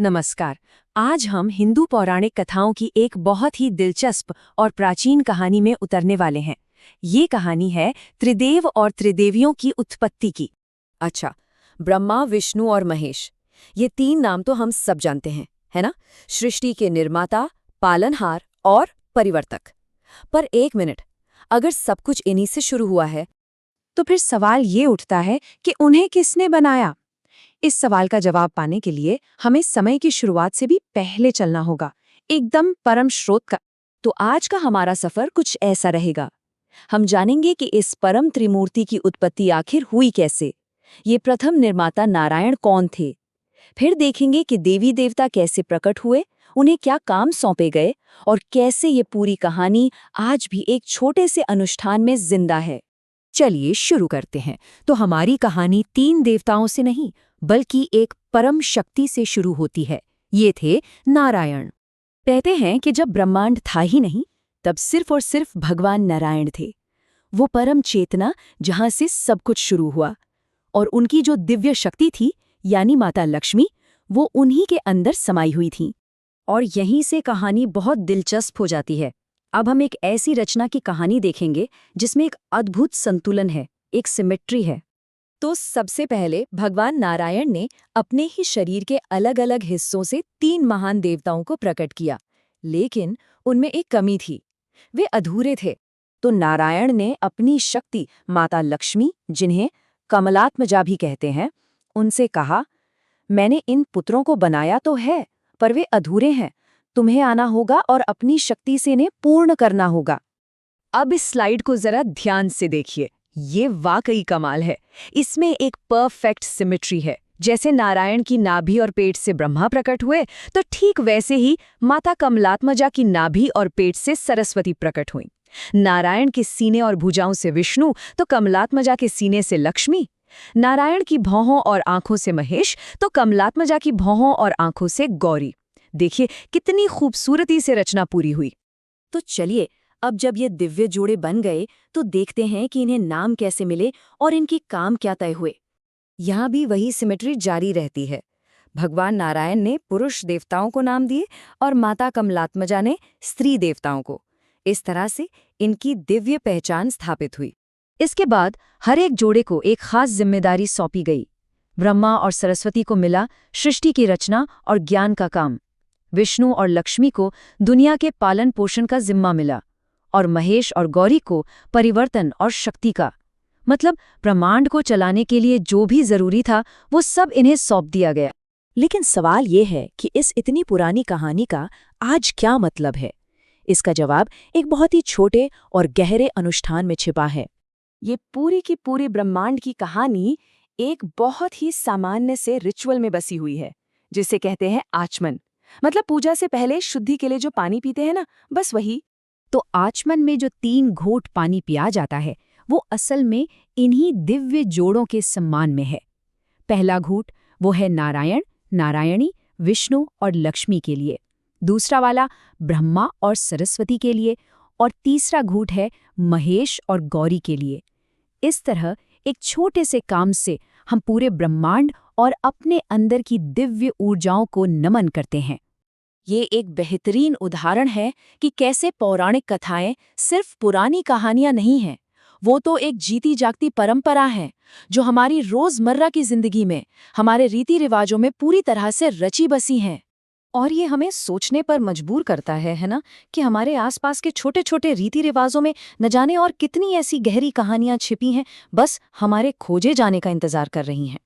नमस्कार। आज हम हिंदू पौराणिक कथाओं की एक बहुत ही दिलचस्प और प्राचीन कहानी में उतरने वाले हैं। ये कहानी है त्रिदेव और त्रिदेवियों की उत्पत्ति की। अच्छा, ब्रह्मा, विष्णु और महेश, ये तीन नाम तो हम सब जानते हैं, है ना? सृष्टि के निर्माता, पालनहार और परिवर्तक। पर एक मिनट, अगर सब कुछ इन्हीं से शुरू हुआ है, तो फिर सवाल ये उठता है कि उन्हें किसने बनाया? इस सवाल का जवाब पाने के लिए हमें समय की शुरुआत से भी पहले चलना होगा, एकदम परम स्रोत का। तो आज का हमारा सफर कुछ ऐसा रहेगा। हम जानेंगे कि इस परम त्रिमूर्ति की उत्पत्ति आखिर हुई कैसे, ये प्रथम निर्माता नारायण कौन थे। फिर देखेंगे कि देवी देवता कैसे प्रकट हुए, उन्हें क्या काम सौंपे गए और कैसे ये पूरी कहानी आज भी एक छोटे से अनुष्ठान में जिंदा है। चलिए शुरू करते हैं। तो हमारी कहानी तीन देवताओं से नहीं, बल्कि एक परम शक्ति से शुरू होती है। ये थे नारायण। कहते हैं कि जब ब्रह्मांड था ही नहीं, तब सिर्फ और सिर्फ भगवान नारायण थे। वो परम चेतना जहां से सब कुछ शुरू हुआ, और उनकी जो दिव्य शक्ति थी, यानी माता लक्ष्मी, वो उन्हीं के अंदर समाई हुई थी। और यहीं से कहानी बहुत दिलचस्प हो जाती है। अब हम एक ऐसी रचना की कहानी देखेंगे जिसमें एक अद्भुत संतुलन है, एक सिमेट्री है। तो सबसे पहले भगवान नारायण ने अपने ही शरीर के अलग अलग हिस्सों से तीन महान देवताओं को प्रकट किया, लेकिन उनमें एक कमी थी, वे अधूरे थे। तो नारायण ने अपनी शक्ति माता लक्ष्मी, जिन्हें कमलात्मजा भी कहते हैं, उनसे कहा, मैंने इन पुत्रों को बनाया तो है, पर वे अधूरे हैं। तुम्हें आना होगा और अपनी शक्ति से इन्हें पूर्ण करना होगा। अब इस स्लाइड को जरा ध्यान से देखिए, ये वाकई कमाल है। इसमें एक परफेक्ट सिमेट्री है। जैसे नारायण की नाभि और पेट से ब्रह्मा प्रकट हुए, तो ठीक वैसे ही माता कमलात्मजा की नाभि और पेट से सरस्वती प्रकट हुई। नारायण के सीने और भुजाओं से विष्णु, तो कमलात्मजा के सीने से लक्ष्मी। नारायण की भौहों और आंखों से महेश, तो कमलात्मजा की भौहों और आंखों से गौरी। देखिए कितनी खूबसूरती से रचना पूरी हुई। तो चलिए, अब जब ये दिव्य जोड़े बन गए, तो देखते हैं कि इन्हें नाम कैसे मिले और इनके काम क्या तय हुए। यहाँ भी वही सिमेट्री जारी रहती है। भगवान नारायण ने पुरुष देवताओं को नाम दिए और माता कमलात्मजा ने स्त्री देवताओं को। इस तरह से इनकी दिव्य पहचान स्थापित हुई। इसके बाद हर एक जोड़े को एक खास जिम्मेदारी सौंपी गई। ब्रह्मा और सरस्वती को मिला सृष्टि की रचना और ज्ञान का काम। विष्णु और लक्ष्मी को दुनिया के पालन पोषण का जिम्मा मिला, और महेश और गौरी को परिवर्तन और शक्ति का। मतलब ब्रह्मांड को चलाने के लिए जो भी जरूरी था, वो सब इन्हें सौंप दिया गया। लेकिन सवाल ये है कि इस इतनी पुरानी कहानी का आज क्या मतलब है? इसका जवाब एक बहुत ही छोटे और गहरे अनुष्ठान में छिपा है। ये पूरी की पूरी ब्रह्मांड की कहानी एक बहुत ही सामान्य से रिचुअल में बसी हुई है, जिसे कहते हैं आचमन। मतलब पूजा से पहले शुद्धि के लिए जो पानी पीते हैं ना, बस वही। तो आचमन में जो 3 घूंट पानी पिया जाता है, वो असल में इन्हीं दिव्य जोड़ों के सम्मान में है। पहला घूंट वो है नारायण, नारायणी, विष्णु और लक्ष्मी के लिए। दूसरा वाला ब्रह्मा और सरस्वती के लिए। और तीसरा घूंट है महेश और गौरी के लिए। इस तरह एक छोटे से काम से हम पूरे ब्रह्मांड और अपने अंदर की दिव्य ऊर्जाओं को नमन करते हैं। ये एक बेहतरीन उदाहरण है कि कैसे पौराणिक कथाएं सिर्फ पुरानी कहानियां नहीं हैं, वो तो एक जीती जागती परंपरा है, जो हमारी रोजमर्रा की जिंदगी में, हमारे रीति रिवाजों में पूरी तरह से रची बसी हैं। और ये हमें सोचने पर मजबूर करता है ना, कि हमारे आसपास के छोटे छोटे रीति रिवाजों में न जाने और कितनी ऐसी गहरी कहानियां छिपी हैं, बस हमारे खोजे जाने का इंतजार कर रही हैं।